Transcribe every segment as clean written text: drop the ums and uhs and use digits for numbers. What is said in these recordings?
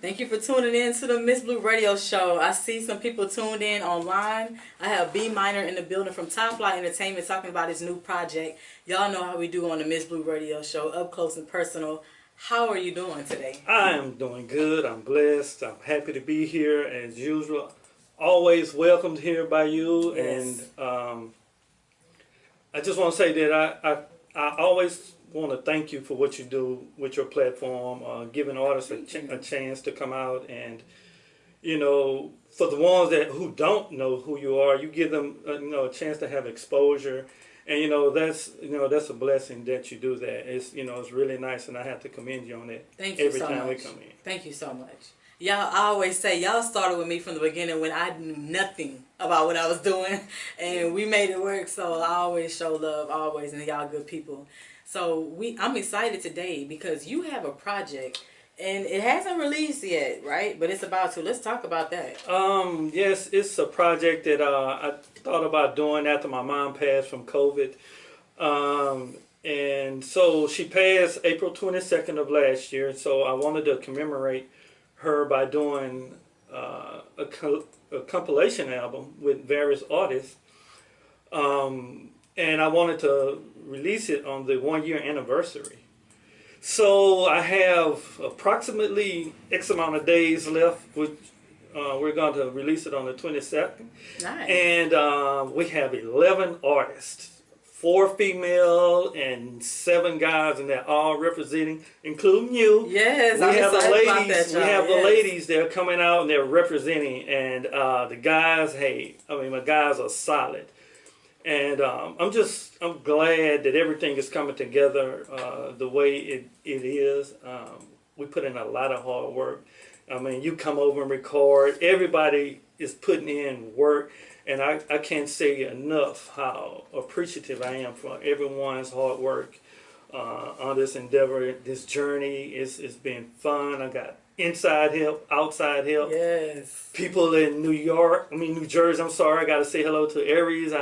Thank you for tuning in to the Miss Blue Radio Show. I see some people tuned in online. I have B Minor in the building from Top Flight Entertainment talking about his new project. Y'all know how we do on the Miss Blue Radio Show, up close and personal. How are you doing today? I am doing good. I'm blessed. I'm happy to be here as usual. Always welcomed here by you. Yes. And I just want to say that I always want to thank you for what you do with your platform, giving artists a chance to come out, and for the ones who don't know who you are, you give them a chance to have exposure, and that's a blessing that you do that. It's really nice, and I have to commend you on it. Thank you every so time much. we come in. Thank you so much. Y'all, I always say, y'all started with me from the beginning when I knew nothing about what I was doing, and we made it work. So I always show love, always, and y'all good people. So I'm excited today because you have a project, and it hasn't released yet, right? But it's about to. Let's talk about that. Yes, it's a project that I thought about doing after my mom passed from COVID. And so she passed April 22nd of last year. So I wanted to commemorate her by doing a compilation album with various artists. And I wanted to release it on the 1-year anniversary. So I have approximately X amount of days left, which we're going to release it on the 22nd. Nice. And we have 11 artists, 4 female and 7 guys, and they're all representing, including you. Yes, we I'm have the excited ladies. about that, We have yes. the ladies that are coming out and they're representing, and the guys. My guys are solid. And I'm glad that everything is coming together the way it is. We put in a lot of hard work. I mean, you come over and record. Everybody is putting in work. And I can't say enough how appreciative I am for everyone's hard work on this endeavor, this journey. It's been fun. I got inside help, outside help. Yes. People in New Jersey, I got to say hello to Aries,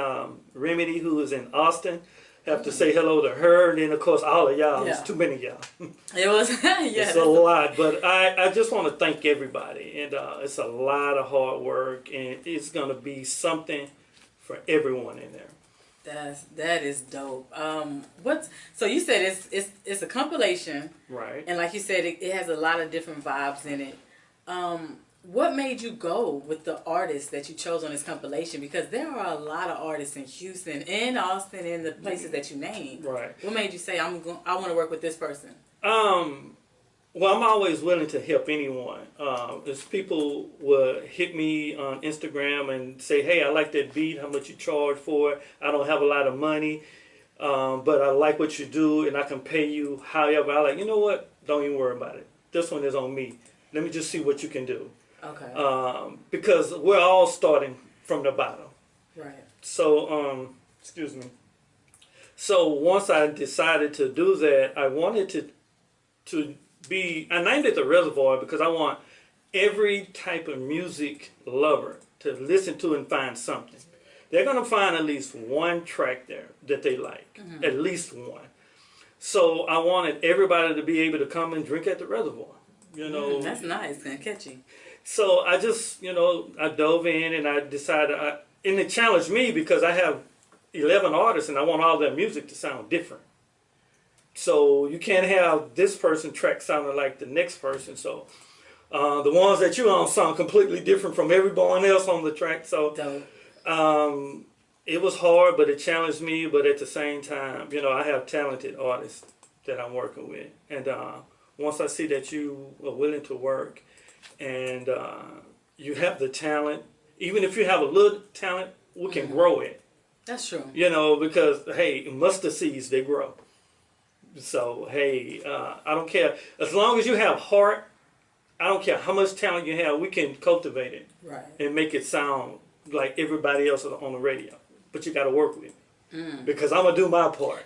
Remedy, who is in Austin. Have to say hello to her, and then of course all of y'all. Yeah. It's too many of y'all. It was, yeah. It's a lot, but I just want to thank everybody, and it's a lot of hard work, and it's gonna be something for everyone in there. That is dope. So you said it's a compilation, Right. and like you said, it has a lot of different vibes in it. What made you go with the artists that you chose on this compilation? Because there are a lot of artists in Houston and Austin and the places that you named. Right. What made you say I want to work with this person? Well, I'm always willing to help anyone. If people will hit me on Instagram and say, "Hey, I like that beat. How much you charge for it? I don't have a lot of money, but I like what you do, and I can pay you however I like." You know what? Don't even worry about it. This one is on me. Let me just see what you can do. Okay. Because we're all starting from the bottom. Right. So, excuse me. So once I decided to do that, I wanted to be, I named it the Reservoir because I want every type of music lover to listen to and find something. They're going to find at least one track there that they like, at least one. So I wanted everybody to be able to come and drink at the Reservoir. That's nice and catchy. So I just, I dove in and I decided, and it challenged me because I have 11 artists and I want all their music to sound different. So you can't have this person track sounding like the next person. So the ones that you on sound completely different from everyone else on the track. So it was hard, but it challenged me. But at the same time, I have talented artists that I'm working with. And once I see that you are willing to work and you have the talent, even if you have a little talent, we can grow it. That's true. Because, hey, mustard seeds, they grow. So, hey, I don't care. As long as you have heart, I don't care how much talent you have, we can cultivate it. Right. And make it sound like everybody else on the radio. But you got to work with me. Because I'm going to do my part.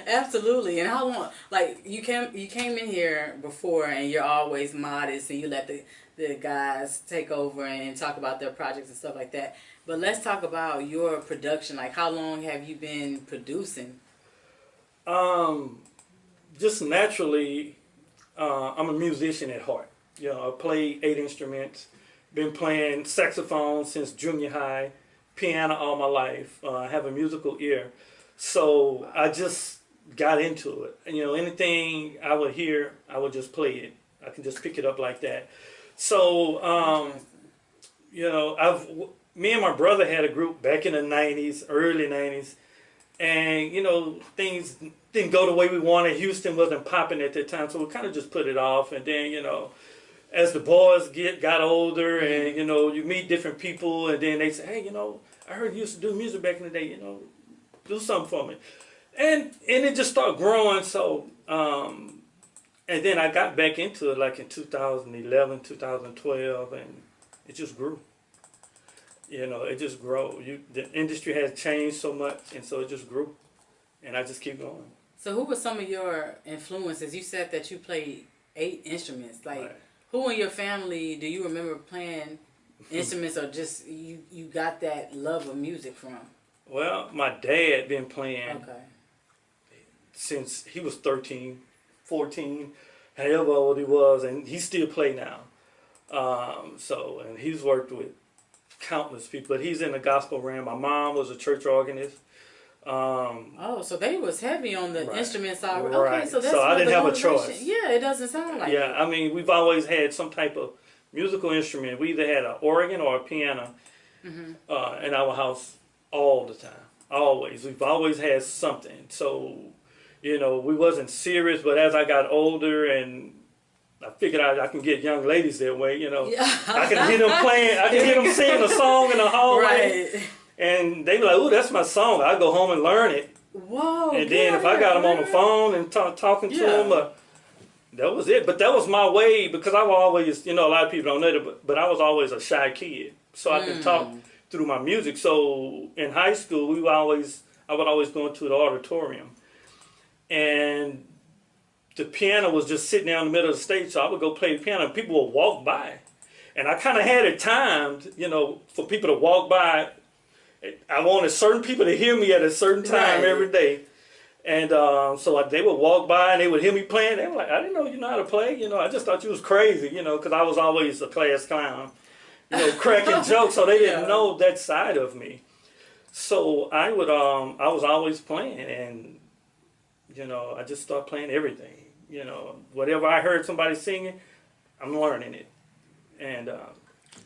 Absolutely. And how long, like, you came in here before and you're always modest and you let the guys take over and talk about their projects and stuff like that. But let's talk about your production. Like, how long have you been producing? Just naturally, I'm a musician at heart. You know, I played 8 instruments. Been playing saxophone since junior high, piano all my life. I have a musical ear. So I just got into it. And, you know, anything I would hear, I would just play it. I can just pick it up like that. So, you know, me and my brother had a group back in the 90s, early 90s. And, you know, things didn't go the way we wanted. Houston wasn't popping at that time. So we kind of just put it off. And then, you know, as the boys got older and, you know, you meet different people. And then they say, hey, you know, I heard you used to do music back in the day. You know, do something for me. And it just started growing. So, and then I got back into it like in 2011, 2012. And it just grew. You know, it just grew. The industry has changed so much, and so it just grew. And I just keep going. So who were some of your influences? You said that you played 8 instruments. Like, right. Who in your family do you remember playing instruments, or just you got that love of music from? Well, my dad been playing since he was 13, 14, however old he was, and he still play now. And he's worked with countless people, but he's in the gospel realm. My mom was a church organist. So they was heavy on the instrument side. Right. Okay, so that's I didn't have a choice. Yeah, it doesn't sound like it. I mean, we've always had some type of musical instrument. We either had an organ or a piano in our house all the time. Always. We've always had something. So, you know, we wasn't serious, but as I got older and I figured out I can get young ladies that way, you know. Yeah. I can hear them playing, I can hear them singing a song in the hallway. Right. And they be like, "Ooh, that's my song." I go home and learn it. Whoa! And then if I got them on the phone and talking to them, that was it. But that was my way, because I was always, you know, a lot of people don't know that, but I was always a shy kid, so I could talk through my music. So in high school, I would always go into the auditorium, and the piano was just sitting there in the middle of the stage. So I would go play the piano, and people would walk by, and I kind of had it timed, you know, for people to walk by. I wanted certain people to hear me at a certain time every day. And so they would walk by and they would hear me playing. They were like, "I didn't know you know how to play. You know, I just thought you was crazy, you know," because I was always a class clown, you know, cracking jokes. So they didn't know that side of me. So I was always playing, and, you know, I just started playing everything. You know, whatever I heard somebody singing, I'm learning it. And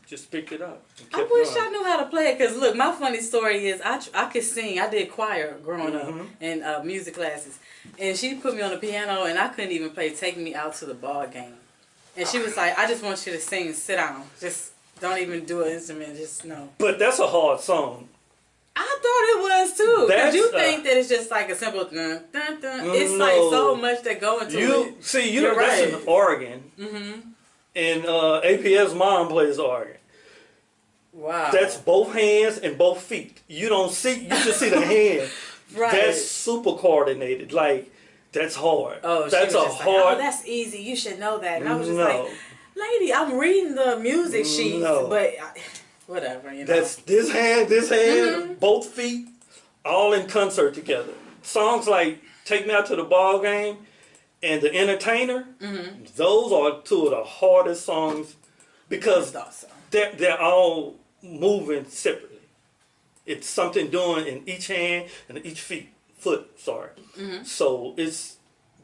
just picked it up. I wish I knew how to play it, because look, my funny story is I could sing. I did choir growing up in music classes, and she put me on the piano, and I couldn't even play "Take Me Out to the Ball Game," and she was like, "I just want you to sing, sit down, just don't even do an instrument, just no." But that's a hard song. I thought it was too. Because you think that it's just like a simple dun dun dun. It's like so much that go into it. See, you're right. That's an organ. And APS mom plays organ. Wow. That's both hands and both feet. You don't see, you just see the hand. Right. That's super coordinated. Like, that's hard. Oh, that's a hard. Like, oh, that's easy. You should know that. And I was just like, lady, I'm reading the music sheets, but whatever, you know. That's this hand, both feet, all in concert together. Songs like "Take Me Out to the Ball Game" and "The Entertainer," those are two of the hardest songs, because they're all moving separately. It's something doing in each hand and each foot. So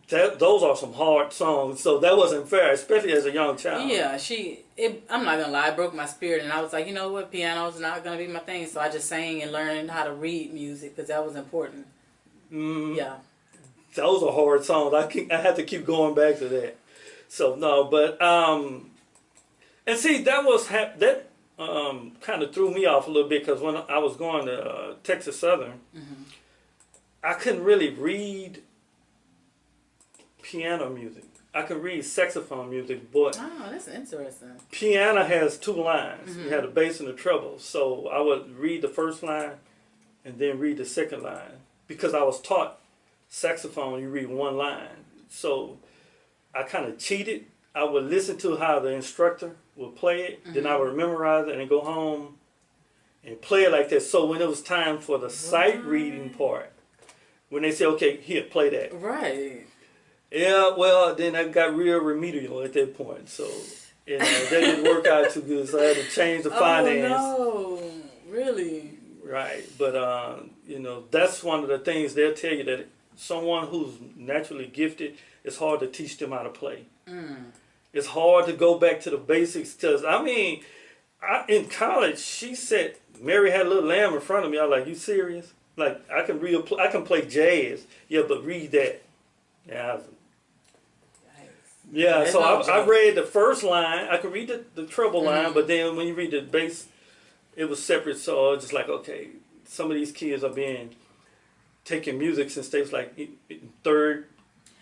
those are some hard songs. So that wasn't fair, especially as a young child. Yeah, I'm not gonna lie, it broke my spirit, and I was like, you know what, piano's not gonna be my thing. So I just sang and learned how to read music, because that was important. Yeah. Those are hard songs. I had to keep going back to that. So no, but and see, that kind of threw me off a little bit, because when I was going to Texas Southern, I couldn't really read piano music. I could read saxophone music, but that's interesting. Piano has 2 lines. You have the bass and the treble. So I would read the first line and then read the second line, because I was taught saxophone, you read 1 line. So I kind of cheated. I would listen to how the instructor would play it, then I would memorize it and go home and play it like that. So when it was time for the sight reading part, when they say, "Okay, here, play that." Right. Yeah, well, then I got real remedial at that point. So You know, that didn't work out too good, so I had to change the finance. Oh no, really? Right, but you know, that's one of the things they'll tell you, that someone who's naturally gifted, it's hard to teach them how to play. It's hard to go back to the basics, because I mean, in college, she said Mary Had a Little Lamb in front of me. I was like, you serious? Like, I can play jazz, yeah, but read that. Yeah, yeah. So I read the first line. I could read the treble line, but then when you read the bass, it was separate. So I was just like, okay, some of these kids are taking music since they was like in third,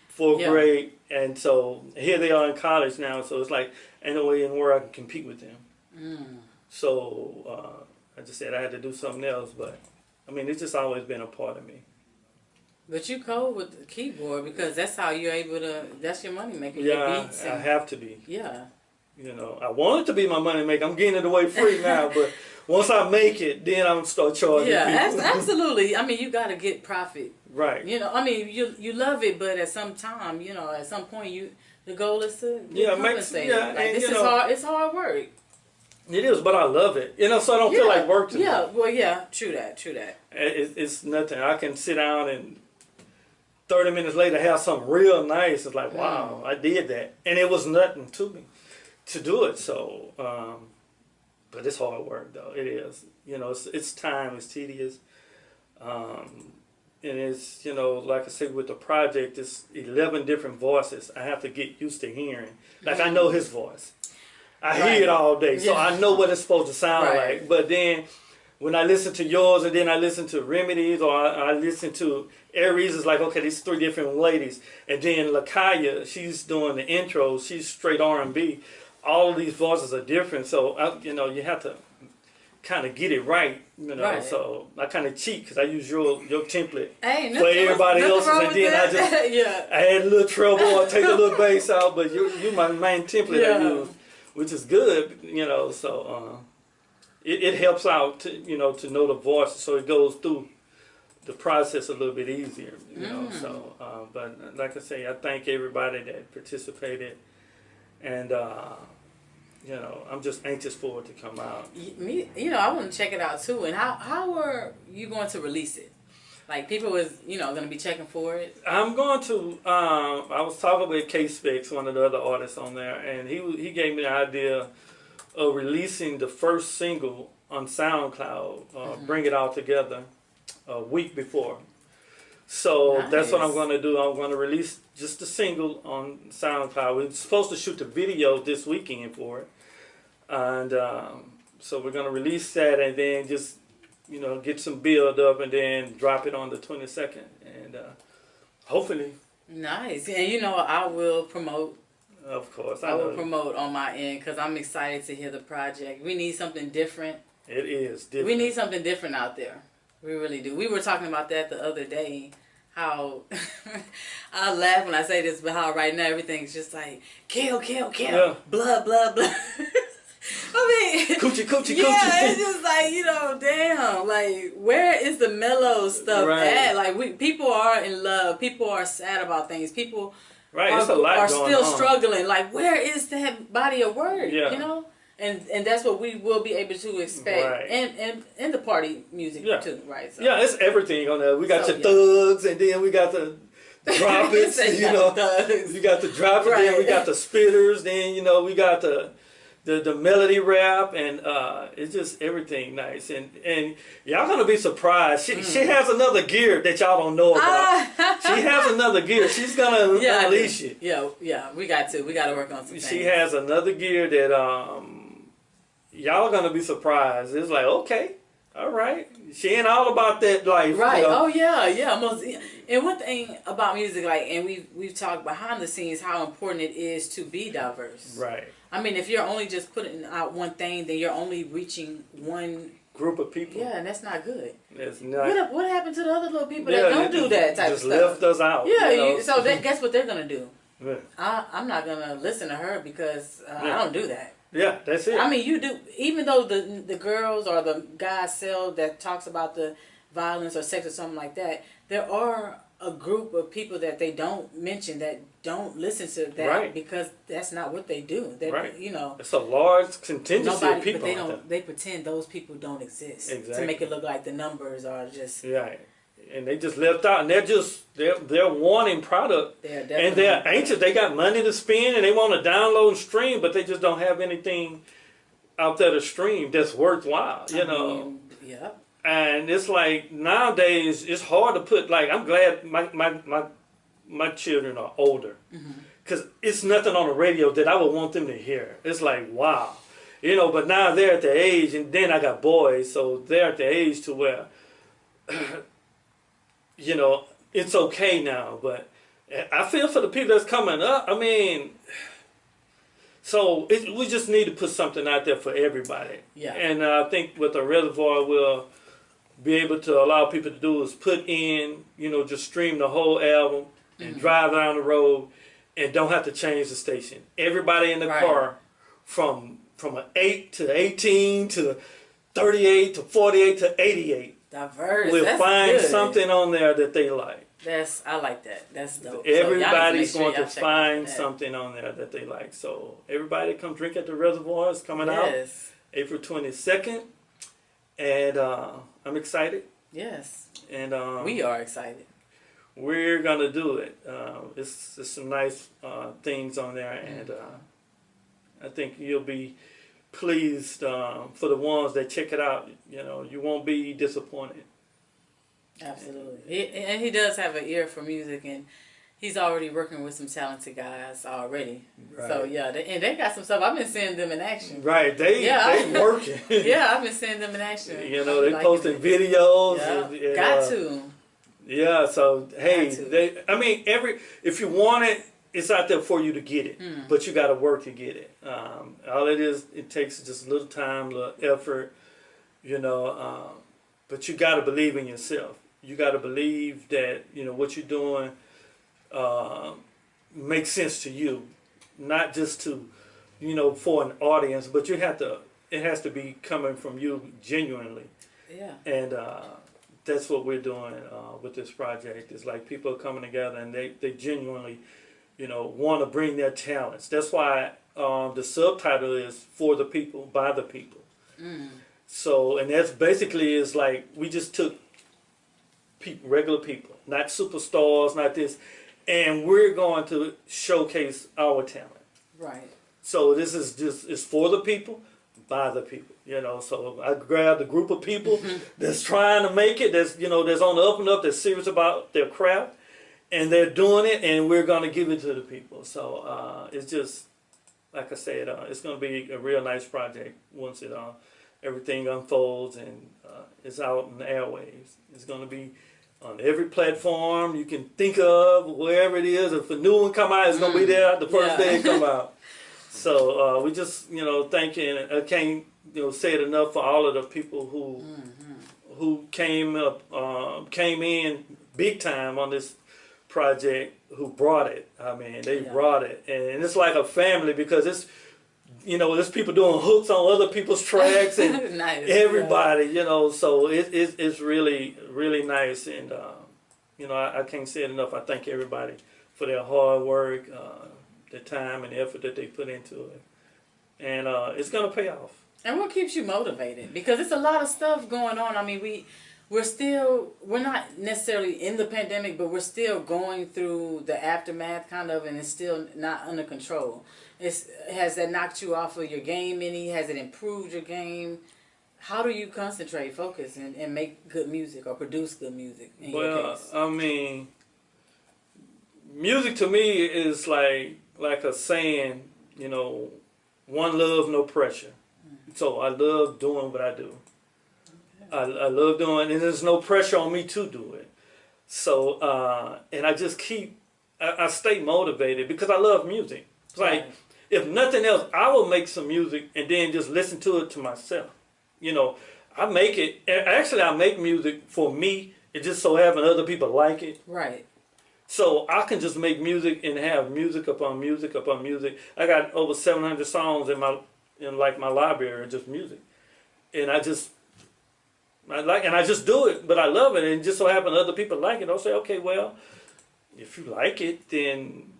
fourth grade, and so here they are in college now. So it's like, ain't no way in where I can compete with them. So I just said I had to do something else, but I mean, it's just always been a part of me. But you code with the keyboard because that's how you're able to. That's your money maker. Yeah, your beats I have to be. Yeah. You know, I want it to be my money maker. I'm getting it away free now, but once I make it, then I'm gonna start charging people. Absolutely. I mean, you got to get profit. Right. You know, I mean, you love it, but at some time, you know, at some point, the goal is to compensate. Like, and this is hard. It's hard work. It is, but I love it. You know, so I don't feel like work to me. Yeah. Well, yeah. True that. It's nothing. I can sit down and 30 minutes later have something real nice. It's like, wow, I did that, and it was nothing to me to do it. So, but it's hard work though. It is. You know, it's time. It's tedious. And it's, you know, like I said, with the project, it's 11 different voices I have to get used to hearing. Like, I know his voice. I hear it all day, so I know what it's supposed to sound like. But then when I listen to yours, and then I listen to Remedies, or I listen to Aries, it's like, okay, these 3 different ladies. And then Lakaya, she's doing the intro. She's straight R&B. All of these voices are different, so, you know, you have to kind of get it right, you know. So I kind of cheat because I use your template for everybody else's, and then I just I add a little treble or take a little bass out, but you my main template I use, which is good, you know. So it helps out to, you know, to know the voice, so it goes through the process a little bit easier, you know. So but like I say, I thank everybody that participated, and you know, I'm just anxious for it to come out. Me, you know, I want to check it out too. And how are you going to release it? Like, people was, you know, going to be checking for it. I'm going to. I was talking with K-Specs, one of the other artists on there, and he gave me the idea of releasing the first single on Soundcloud, Bring It All Together, a week before. So that's what I'm going to do. I'm going to release just the single on SoundCloud. We're supposed to shoot the video this weekend for it. And so we're going to release that, and then just, you know, get some build up, and then drop it on the 22nd. And hopefully. Nice. And, you know, I will promote. Of course. I will promote on my end because I'm excited to hear the project. We need something different. It is different. We need something different out there. We really do. We were talking about that the other day. How I laugh when I say this, but how right now everything's just like kill, blood, blood. I mean, coochie. Yeah, it's just like, you know, damn. Like, where is the mellow stuff at? Like, people are in love. People are sad about things. People are still struggling. Like, where is that body of work? Yeah. You know. And that's what we will be able to expect, and the party music too, right? So. Yeah, it's everything on there. We got your thugs, and then we got the drop it, you know. You got the drop it, then we got the spitters, then, you know, we got the melody rap, and it's just everything nice. And y'all gonna be surprised. She has another gear that y'all don't know about. She has another gear. She's gonna unleash it. Yeah, we got to work on some things. She has another gear that y'all gonna be surprised. It's like, okay, all right. She ain't all about that life. Right. You know? Oh yeah. Most, and one thing about music, like, and we've talked behind the scenes how important it is to be diverse. Right. I mean, if you're only just putting out one thing, then you're only reaching one group of people. Yeah, and that's not good. It's not. What happened to the other little people that don't do that type of stuff? Just left us out. Yeah. You know? So guess what they're gonna do? Yeah. I'm not gonna listen to her because I don't do that. Yeah, that's it. I mean, you do. Even though the girls or the guys sell that talks about the violence or sex or something like that, there are a group of people that they don't mention that don't listen to that Right. because that's not what they do. They, Right. you know, It's a large contingency of people. but they out don't. They pretend those people don't exist Exactly. to make it look like the numbers are just. there. Right. And they just left out, and they're wanting product, and they're anxious. They got money to spend, and they want to download and stream, but they just don't have anything out there to stream that's worthwhile. You know. Yeah. And it's like nowadays it's hard to put, like, I'm glad my children are older because it's nothing on the radio that I would want them to hear. It's like, wow, you know, but now they're at the age, and then I got boys, so they're at the age to where you know, it's okay now. But I feel for the people that's coming up. I mean, so we just need to put something out there for everybody. Yeah. And I think what the Reservoir will be able to allow people to do is put in, you know, just stream the whole album and drive down the road and don't have to change the station. Everybody in the car from an 8 to 18 to 38 to 48 to 88 diverse. will find something on there that they like. I like that. That's dope. Everybody's going to find something on there that they like. So everybody come drink at the Reservoir. It's coming out April 22nd. And I'm excited. Yes. And we are excited. We're gonna do it. It's some nice things on there, and I think you'll be pleased for the ones that check it out. You know, you won't be disappointed. Absolutely. And he does have an ear for music, and he's already working with some talented guys already. Right. So yeah, they got some stuff. I've been seeing them in action. Right, they working. Yeah, I've been seeing them in action. You know, they posting videos. Yeah. And, got to. Yeah, so hey, if you want it, it's out there for you to get it. But you got to work to get it. All it takes is just a little time, a little effort. You know, but you got to believe in yourself. You got to believe that, you know, what you're doing makes sense to you, not just to, you know, for an audience, but it has to be coming from you genuinely. Yeah. And that's what we're doing with this project. It's like people are coming together and they genuinely, you know, want to bring their talents. That's why the subtitle is For the People, By the People. So, and that's basically is like we just took people, regular people, not superstars, not this, and we're going to showcase our talent. Right. So this is just, it's for the people, by the people, you know. So I grabbed a group of people that's trying to make it, that's, you know, that's on the up and up, that's serious about their craft, and they're doing it, and we're going to give it to the people. So it's just, like I said, it's going to be a real nice project once it everything unfolds and it's out in the airwaves. It's going to be on every platform you can think of, wherever it is. If a new one come out, it's going to be there the first day it come out. So we just, you know, thanking. I can't, you know, say it enough for all of the people who came in big time on this project, who brought it. I mean, they brought it, and it's like a family because it's, you know, there's people doing hooks on other people's tracks and nice. Everybody, you know, so it's really, really nice. And, you know, I can't say it enough. I thank everybody for their hard work, the time and the effort that they put into it. And it's going to pay off. And what keeps you motivated? Because it's a lot of stuff going on. I mean, we're not necessarily in the pandemic, but we're still going through the aftermath kind of, and it's still not under control. Has that knocked you off of your game any? Has it improved your game? How do you concentrate, focus, and make good music or produce good music in your case? I mean, music to me is like a saying, you know, one love, no pressure. So I love doing what I do. I love doing, and there's no pressure on me to do it. So, and I just I stay motivated because I love music. It's like, if nothing else, I will make some music and then just listen to it to myself. You know, I make it, actually I make music for me. It just so happens other people like it. Right. So I can just make music and have music upon music upon music. I got over 700 songs in my library, just music. And I just and I just do it, but I love it, and it just so happen other people like it. I'll say, okay, well, if you like it, then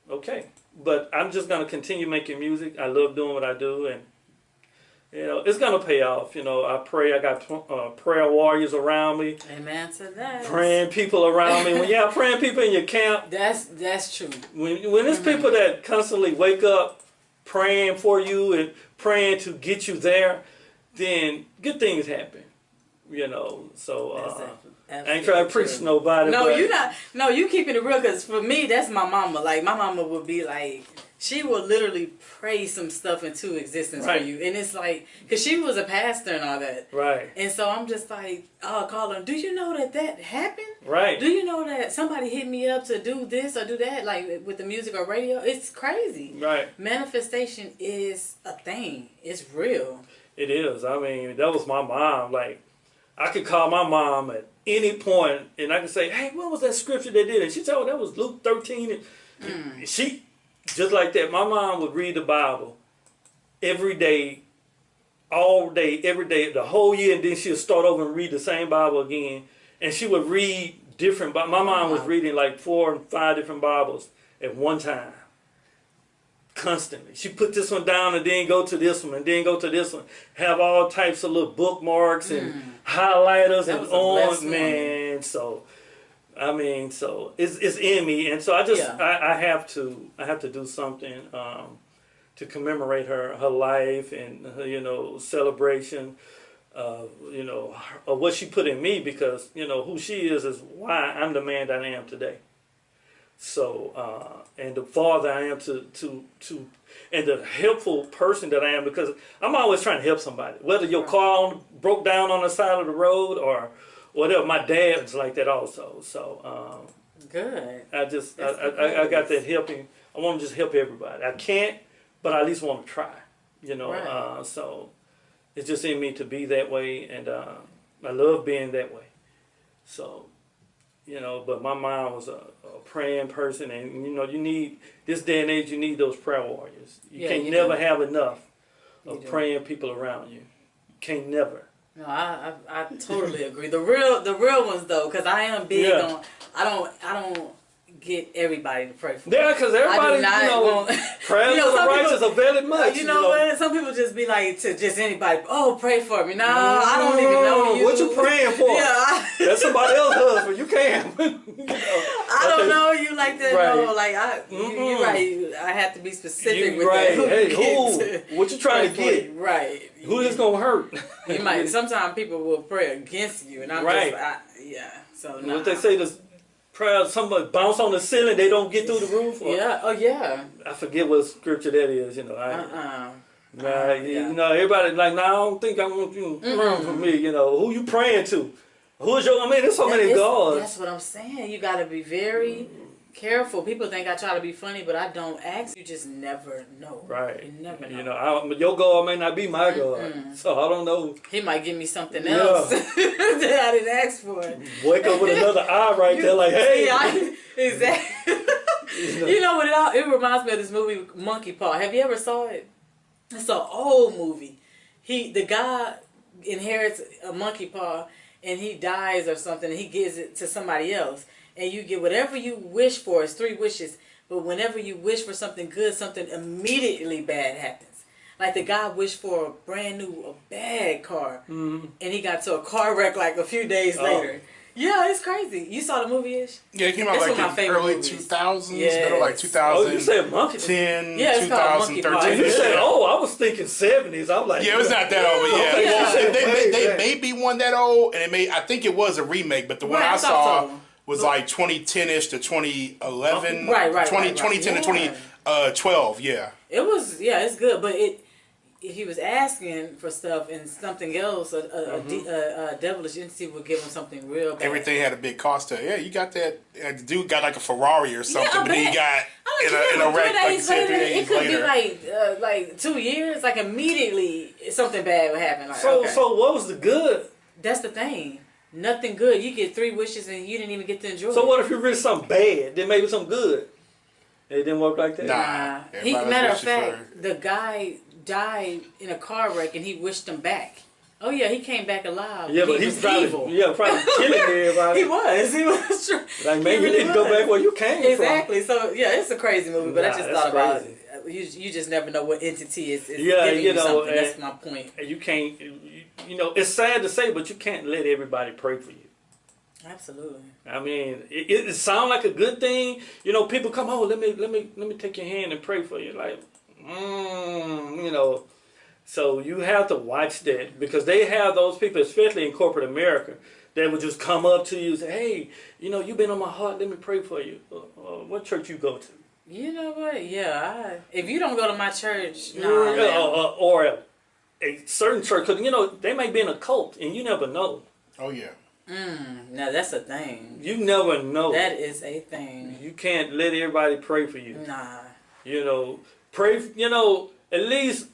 okay. But I'm just gonna continue making music. I love doing what I do, and it's gonna pay off. I pray. I got prayer warriors around me. Amen to that. Praying people around me. When you have praying people in your camp, that's true. When it's people that constantly wake up praying for you and praying to get you there, then good things happen. So I ain't trying to preach to nobody. No, you're not. No, you keeping it real, because for me, that's my mama. Like, my mama would be like, she will literally pray some stuff into existence for you. And it's like, because she was a pastor and all that. Right. And so I'm just like, I'll call her, do you know that happened? Right. Do you know that somebody hit me up to do this or do that, like with the music or radio? It's crazy. Right. Manifestation is a thing. It's real. It is. I mean, that was my mom. Like, I could call my mom at any point and I could say, hey, what was that scripture they did? And she said, oh, that was Luke 13. And she, just like that, my mom would read the Bible every day, all day, every day, the whole year. And then she would start over and read the same Bible again. And she would read different, but my mom was reading like 4 and 5 different Bibles at one time. Constantly. She put this one down and then go to this one and then go to this one. Have all types of little bookmarks and highlighters and on, man. So I mean, so it's in me, and so I just I have to do something to commemorate her life and her, celebration of what she put in me, because who she is why I'm the man that I am today. So and the father I am to and the helpful person that I am, because I'm always trying to help somebody, whether your car broke down on the side of the road or whatever. My dad's like that also. So good. I got that helping. I want to just help everybody. I can't, but I at least want to try. Right. So it's just in me to be that way, and I love being that way. So. But my mom was a praying person, and you need, this day and age, you need those prayer warriors. You can't never have enough of praying people around you. Can't never. No, I totally agree. The real ones though, because I am big on. I don't get everybody to pray for me. Yeah, because everybody, prayers of the righteous availeth much. What? Some people just be like to just anybody, oh, pray for me. No, I don't even know you. What you praying for? Yeah. That's somebody else's husband. You can't. I don't know you like that. Right. No, like you're right. I have to be specific with that. Hey, who? What you trying to get? Right. Who this gonna hurt? You might. Sometimes people will pray against you, and I'm So what they say, this prayer, somebody bounce on the ceiling, they don't get through the roof. Or, I forget what scripture that is. Everybody like, I don't think I want you praying for me. Who you praying to? Who's your? I mean, there's so many gods. That's what I'm saying. You got to be very careful. People think I try to be funny, but I don't ask. You just never know. Right. You never know. Your God may not be my God, so I don't know. He might give me something else that I didn't ask for. Wake up with another eye right there, like, hey. Exactly. It reminds me of this movie, Monkey Paw. Have you ever saw it? It's an old movie. The guy inherits a monkey paw, and he dies or something, and he gives it to somebody else. And you get whatever you wish for. It's 3 wishes. But whenever you wish for something good, something immediately bad happens. Like the guy wished for a bad car. And he got to a car wreck like a few days later. Yeah, it's crazy. You saw the movie-ish? Yeah, it came out like in early 2000s, middle like 2000. Oh, you said Monkey 10, yeah, it's 2013. You said, I was thinking 70s. I'm like, yeah, it was not that old, but they may be one that old, and I think it was a remake, but the one I saw was like 2010-ish to 2011. Right. 2010 to 2012, yeah. It was, it's good, but he was asking for stuff, and something else, a devilish entity would give him something real bad. Everything had a big cost to it. Yeah, you got that. The dude got like a Ferrari or something, but then he got in a wreck like 3 days later. It could be like 2 years, like immediately something bad would happen. Like, so what was the good? That's the thing. Nothing good. You get 3 wishes and you didn't even get to enjoy it. So what if you wish something bad, then maybe something good? It didn't work like that? Nah. Matter of fact, the guy died in a car wreck and he wished him back. Oh yeah, he came back alive. Yeah, but he he's was probably evil. probably killing everybody. He was true. Like, man, you really need to go was. back where you came from. Exactly. So yeah, it's a crazy movie, but I Nah, just that's thought about crazy. it. You just never know what entity is Yeah, giving you you know, something. That's my point. And you can't, you know, it's sad to say, but you can't let everybody pray for you. Absolutely. I mean, it sounds like a good thing. You know, people come, oh, let me take your hand and pray for you. Like, you know, so you have to watch that, because they have those people, especially in corporate America, that would just come up to you and say, hey, you know, you've been on my heart. Let me pray for you. What church you go to? You know what? Yeah. If you don't go to my church, no. Or a certain church, because, you know, they might be in a cult, and you never know. Oh yeah. Now that's a thing. You never know. That is a thing. You can't let everybody pray for you. Nah. You know, pray. You know, at least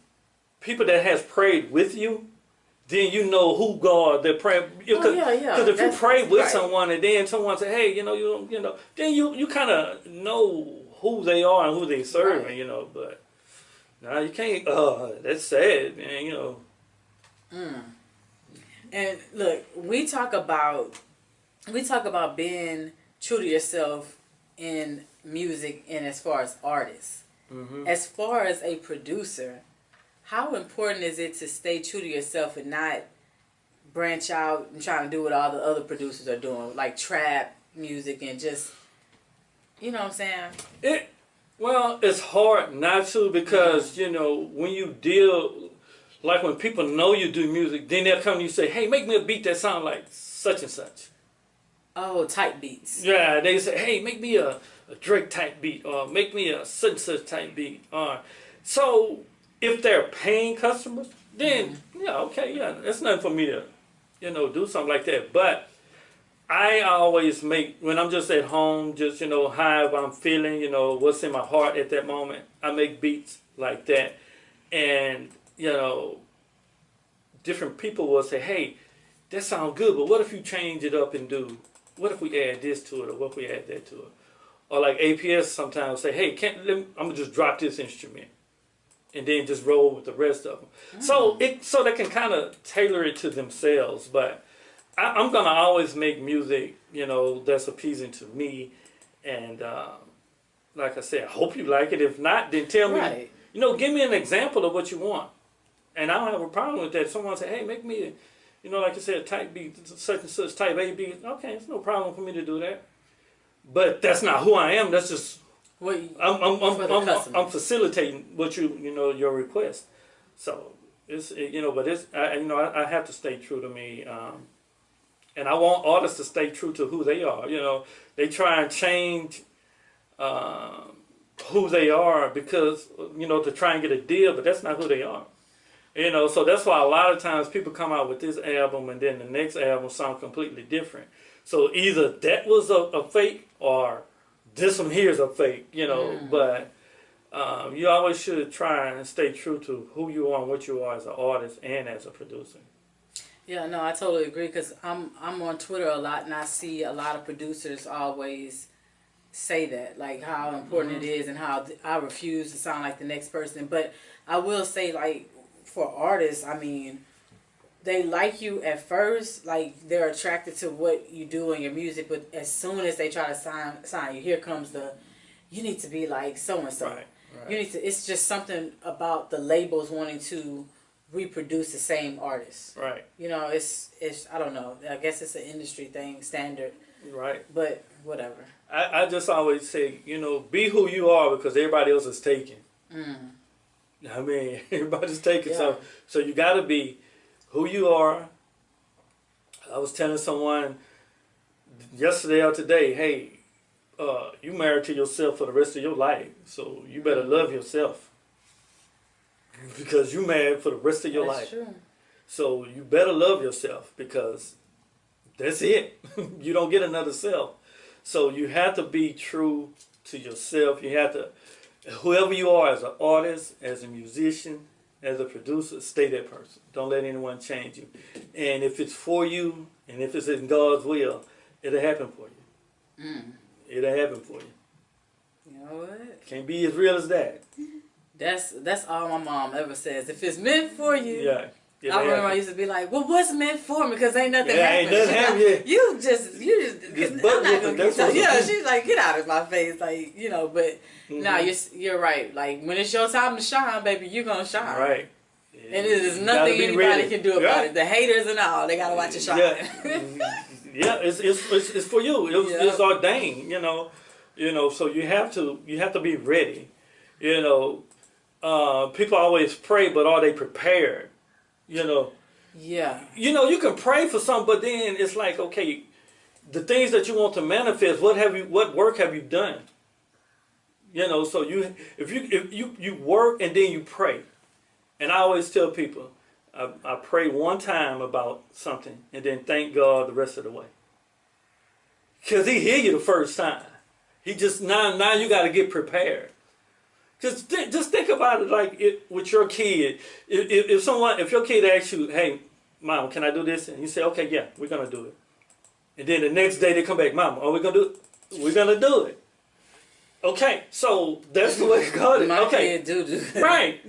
people that has prayed with you, then you know who God they're praying. Oh, yeah. Because if you pray with right. someone and then someone say, hey, you know, then you kind of know who they are and who they serving. Right. You know, but no, you can't. That's sad, man. You know. And look, we talk about being true to yourself in music and as far as artists. Mm-hmm. As far as a producer, how important is it to stay true to yourself and not branch out and trying to do what all the other producers are doing, like trap music and just, you know what I'm saying? Well, it's hard not to, because, you know, when you deal, like when people know you do music, then they'll come to you and say, hey, make me a beat that sounds like such and such. Oh, type beats. Yeah, they say, hey, make me a Drake type beat, or make me a such and such type beat. So if they're paying customers, then, yeah, okay, yeah, it's nothing for me to, you know, do something like that. But I always make, when I'm just at home, just, you know, how I'm feeling, you know, what's in my heart at that moment, I make beats like that. And, you know, different people will say, hey, that sounds good, but what if you change it up and do, what if we add this to it, or what if we add that to it? Or like APS sometimes say, hey, I'm going to just drop this instrument and then just roll with the rest of them. So they can kind of tailor it to themselves. But I'm going to always make music, you know, that's appeasing to me. And like I said, I hope you like it. If not, then tell me, you know, give me an example of what you want. And I don't have a problem with that. Someone say, hey, make me, you know, like you said, type B, such and such, type A, B. Okay, it's no problem for me to do that. But that's not who I am. That's just, I'm facilitating what you know, your request. So it's, you know, but it's, you know, I have to stay true to me. And I want artists to stay true to who they are. You know, they try and change who they are because, you know, to try and get a deal, but that's not who they are. You know, so that's why a lot of times people come out with this album and then the next album sound completely different. So either that was a fake or this one here is a fake, you know. But you always should try and stay true to who you are and what you are as an artist and as a producer. Yeah, no, I totally agree, because I'm on Twitter a lot and I see a lot of producers always say that, like how important it is and how I refuse to sound like the next person. But I will say, like, for artists, I mean, they like you at first, like they're attracted to what you do in your music, but as soon as they try to sign you, here comes you need to be like so and so. You need to. It's just something about the labels wanting to reproduce the same artist. Right. You know, it's I don't know. I guess it's an industry thing, standard. Right. But whatever. I just always say, you know, be who you are, because everybody else is taken. I mean, everybody's taken. So you got to be who you are. I was telling someone yesterday or today, hey, you married to yourself for the rest of your life, so you better love yourself, because you married for the rest of your life. True. So you better love yourself, because that's it. You don't get another self. So you have to be true to yourself. You have to, whoever you are, as an artist, as a musician, as a producer, stay that person. Don't let anyone change you. And if it's for you, and if it's in God's will, it'll happen for you. It'll happen for you. You know what? Can't be as real as that. That's all my mom ever says. If it's meant for you, Yeah, I remember I used to be like, well, what's meant for me? Because ain't nothing happened. Ain't nothing happened yet. You just, I'm not gonna get that's yeah, she's like, get out of my face. Like, but nah, you're right. Like, when it's your time to shine, baby, you're gonna shine. Right. And there's nothing anybody can do about it. The haters and all, they gotta watch it shine. Yeah, it's for you. It's ordained, so you have to be ready. People always pray, but are they prepared? Yeah. You can pray for something, but then it's like, okay, the things that you want to manifest, what work have you done? So if you work and then you pray. And I always tell people, I pray one time about something and then thank God the rest of the way. Because he hear you the first time. He just, now you got to get prepared. Just think about it like with your kid. If your kid asks you, hey, Mom, can I do this? And you say, okay, yeah, we're going to do it. And then the next day they come back, Mom, are we going to do it? We're going to do it. Okay, so that's the way God is. My okay, kid do that. Right.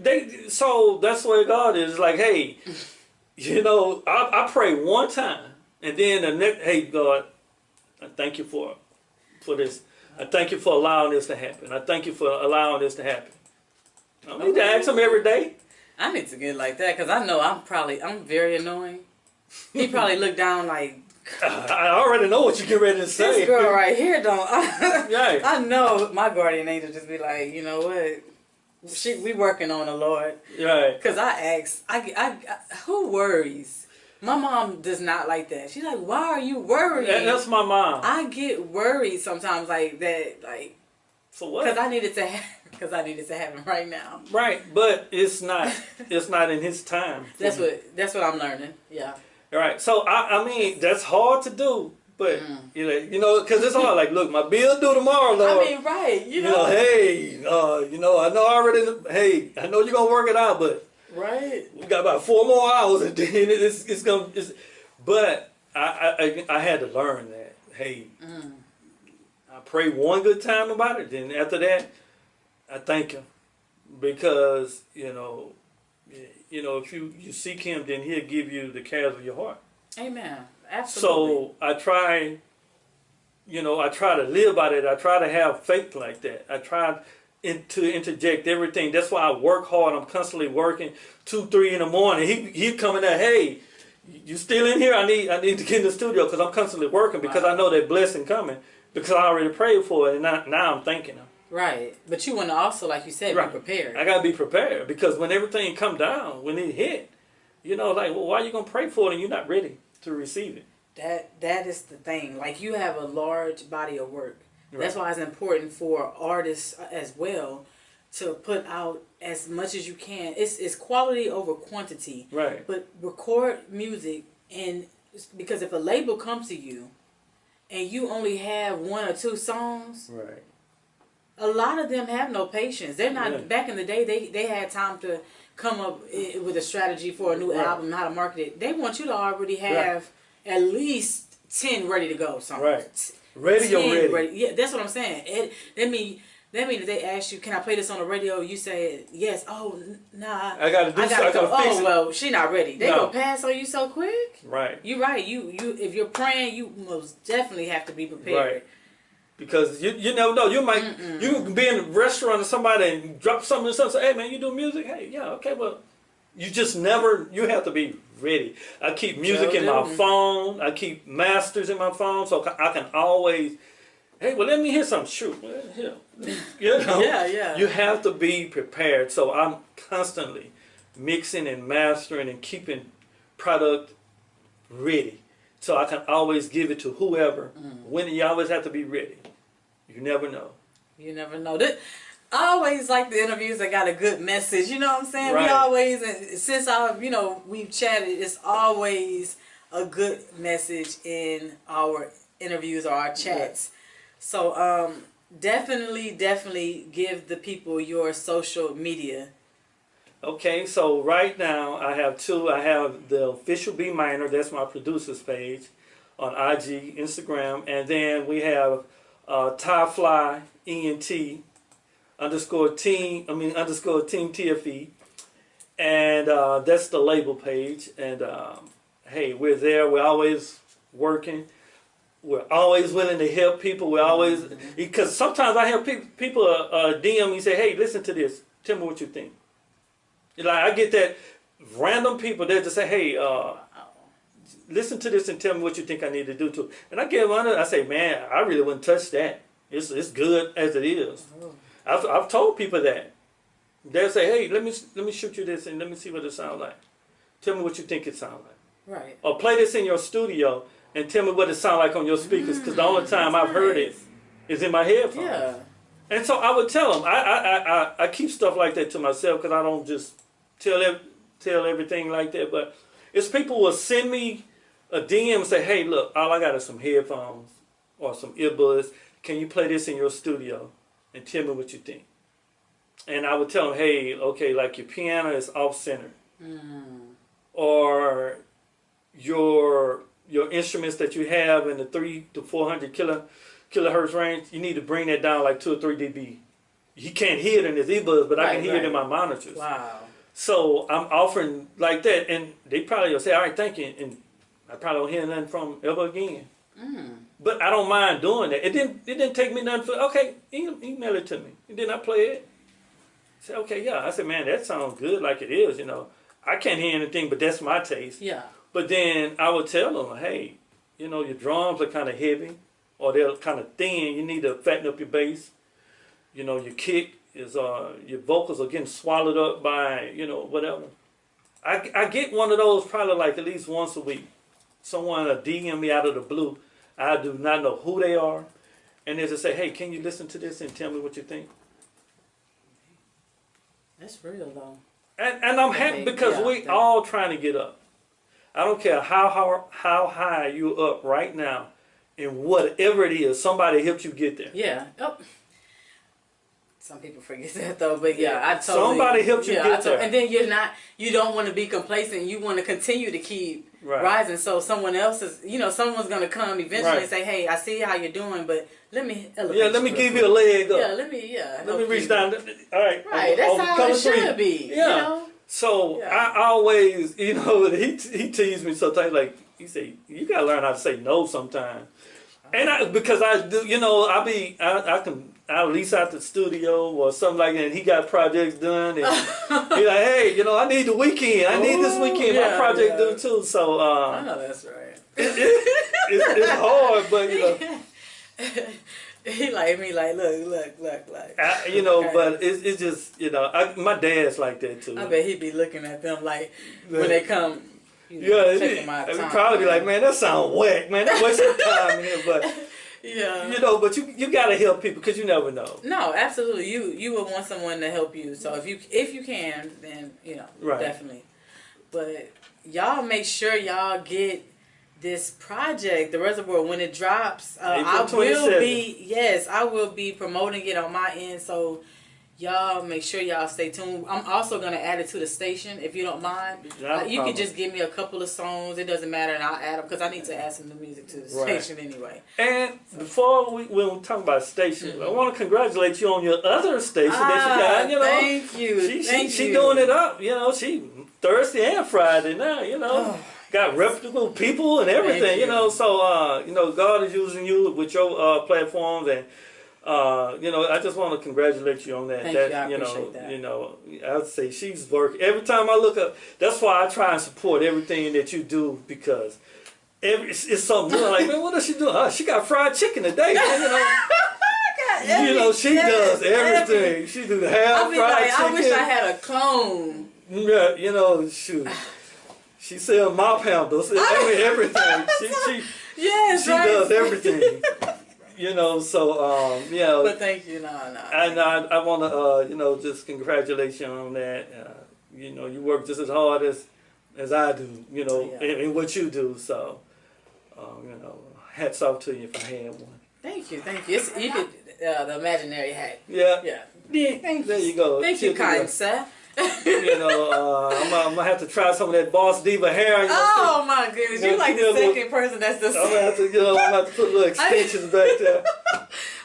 So that's the way God is. Like, hey, I pray one time, and then the next, hey, God, I thank you for this. I thank you for allowing this to happen. I thank you for allowing this to happen. I need to ask him every day. I need to get like that because I know I'm very annoying. He probably looked down like, I already know what you get ready to say. this girl right here don't. Right. I know my guardian angel just be like, you know what? We working on the Lord. Right. Because I ask, who worries? My mom does not like that. She's like, why are you worried? That's my mom. I get worried sometimes like that, like. For what? Because I needed to happen right now. Right, but it's not in his time. That's what I'm learning. Yeah. All right, so I mean that's hard to do, but because it's hard. Like, look, my bill due tomorrow, Lord. I mean, right? Hey, I know already. Hey, I know you're gonna work it out, but right, we got about 4 more hours, and then it's gonna. But I had to learn that. Hey, I pray one good time about it, then after that, I thank him because if you seek him, then he'll give you the cares of your heart. Amen. Absolutely. So I try to live by that. I try to have faith like that. I try to interject everything. That's why I work hard. I'm constantly working 2, 3 in the morning. He's coming at, hey, you still in here? I need to get in the studio because I'm constantly working because I know that blessing coming because I already prayed for it and now I'm thanking him. Right. But you want to also, like you said, be prepared. I got to be prepared because when everything come down, when it hit, like, well, why are you going to pray for it and you're not ready to receive it? That is the thing. Like, you have a large body of work. Right. That's why it's important for artists as well to put out as much as you can. It's quality over quantity. Right. But record music, and because if a label comes to you and you only have 1 or 2 songs, right. A lot of them have no patience. They're not. Right. Back in the day, they had time to come up with a strategy for a new album, how to market it. They want you to already have at least 10 ready to go songs. Right. Ready. Yeah, that's what I'm saying. That means if they ask you, can I play this on the radio? You say yes. Oh, nah. I gotta fix it. Well, she not ready. They go pass on you so quick. Right. You're right. You if you're praying, you most definitely have to be prepared. Right. Because you never know. You can be in a restaurant or somebody and drop something and say, hey man, you do music? Hey, yeah, okay, well, you have to be ready. I keep music in my phone. I keep masters in my phone so I can always, hey, well, let me hear something. Shoot, well, here. Yeah. You have to be prepared. So I'm constantly mixing and mastering and keeping product ready. So I can always give it to whoever. When you always have to be ready. You never know. You never know. I always like the interviews that got a good message. You know what I'm saying? Right. We always, since we've chatted, it's always a good message in our interviews or our chats. Right. So definitely give the people your social media. Okay, so right now I have 2. I have the official minhr, that's my producer's page on IG, Instagram, and then we have Tyfly ENT _team TFE, And that's the label page. And hey, we're there. We're always working. We're always willing to help people. We're always, because sometimes I have people DM me, say, hey, listen to this. Tell me what you think. Like, I get that random people there to say, hey, listen to this and tell me what you think I need to do to it. And I give one, I say, man, I really wouldn't touch that. It's good as it is. I've told people that. They'll say, hey, let me shoot you this and let me see what it sounds like. Tell me what you think it sounds like. Right. Or play this in your studio and tell me what it sounds like on your speakers, because the only time I've heard it is in my headphones. Yeah. And so I would tell them. I keep stuff like that to myself because I don't just tell everything like that. But it's people will send me a DM and say, hey, look, all I got is some headphones or some earbuds. Can you play this in your studio and tell me what you think? And I would tell them, hey, okay, like your piano is off-center. Or your instruments that you have in the 300 to 400 kilohertz range, you need to bring that down like 2 or 3 dB. He can't hear it in his earbuds, but I can hear it in my monitors. Wow. So I'm offering like that, and they probably will say, all right, thank you, and I probably don't hear nothing from them ever again. But I don't mind doing that. It didn't take me nothing for, okay, email it to me. And then I play it. I said, okay, yeah. I said, man, that sounds good like it is, you know. I can't hear anything, but that's my taste. Yeah. But then I would tell them, hey, you know, your drums are kind of heavy or they're kind of thin. You need to fatten up your bass. You know, your kick is, your vocals are getting swallowed up by, you know, whatever. I get one of those probably like at least once a week. Someone will DM me out of the blue. I do not know who they are. And they just say, hey, can you listen to this and tell me what you think? That's real, though. And I'm happy because we all trying to get up. I don't care how high you up right now, and whatever it is, somebody helped you get there. Yeah. Oh. Some people forget that though, but I totally. Somebody helped you get there. And then you don't want to be complacent. You want to continue to keep rising. So someone else is, someone's gonna come eventually and say, "Hey, I see how you're doing, but let me elevate." Yeah, let me give you a leg up. Yeah, let me reach down. All right. Right. That's how it should be. Yeah. You know? So I always, he teased me sometimes. Like he say, you gotta learn how to say no sometimes. And because I do, I'll lease out the studio or something like that, and he got projects done, and he's like, hey, I need the weekend. I need this weekend. My project due too. So I know that's right. It's hard, but he like me, like look. But it's just my dad's like that too. I bet he'd be looking at them like when they come. He'd probably be like, man, that sound whack, man. That wastes your time in here, but but you gotta help people because you never know. No, absolutely. You would want someone to help you. So if you can, then definitely. But y'all make sure y'all get this project, the Reservoir, when it drops. I will be promoting it on my end. So y'all make sure y'all stay tuned. I'm also gonna add it to the station if you don't mind. You can just give me a couple of songs. It doesn't matter, and I'll add them because I need to add some new music to the station anyway. And before we talk about stations, I want to congratulate you on your other station that you got. Thank you. She doing it up. She Thursday and Friday now. Got reputable people and everything. So God is using you with your platforms and. I just want to congratulate you on that. Thank you. I appreciate that. I would say she's working. Every time I look up, that's why I try and support everything that you do because it's something new. Like, man, what is she doing? She got fried chicken today. She does everything. She do the half fried chicken. I wish I had a clone. Yeah, shoot. She sells mop handles. Everything. She does everything. But thank you, And I want to, just congratulate you on that. You work just as hard as I do, in what you do. So, hats off to you if I had one. Thank you. You could the imaginary hat. Yeah. Thank there you go. Thank you, kind sir. I'm gonna have to try some of that Boss Diva hair. Oh my goodness, you're like the second person that's the same. I'm gonna have to, put little extensions back there.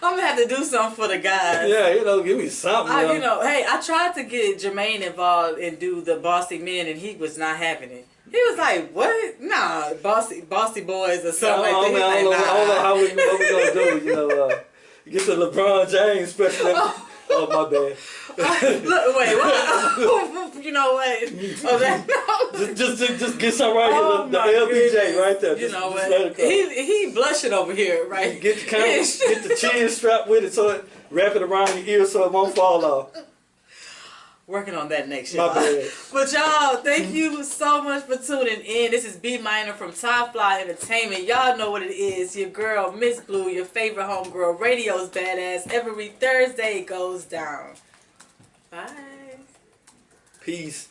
I'm gonna have to do something for the guys. Yeah, give me something. Hey, I tried to get Jermaine involved and do the Bossy Men, and he was not having it. He was like, "What? Nah, bossy boys or something like that." I don't know how what we gonna do. Get the LeBron James special. Oh my bad. Look, wait, what? You know what? Oh, that, just get some right here. The LBJ goodness. right there. You know just what? He blushing over here, right? Get the chin strapped with it so it wrap it around your ear so it won't fall off. Working on that next year. My bad. But y'all, thank you so much for tuning in. This is B Minor from Top Fly Entertainment. Y'all know what it is. Your girl, Miss Blue, your favorite homegirl. Radio's badass. Every Thursday it goes down. Bye. Peace.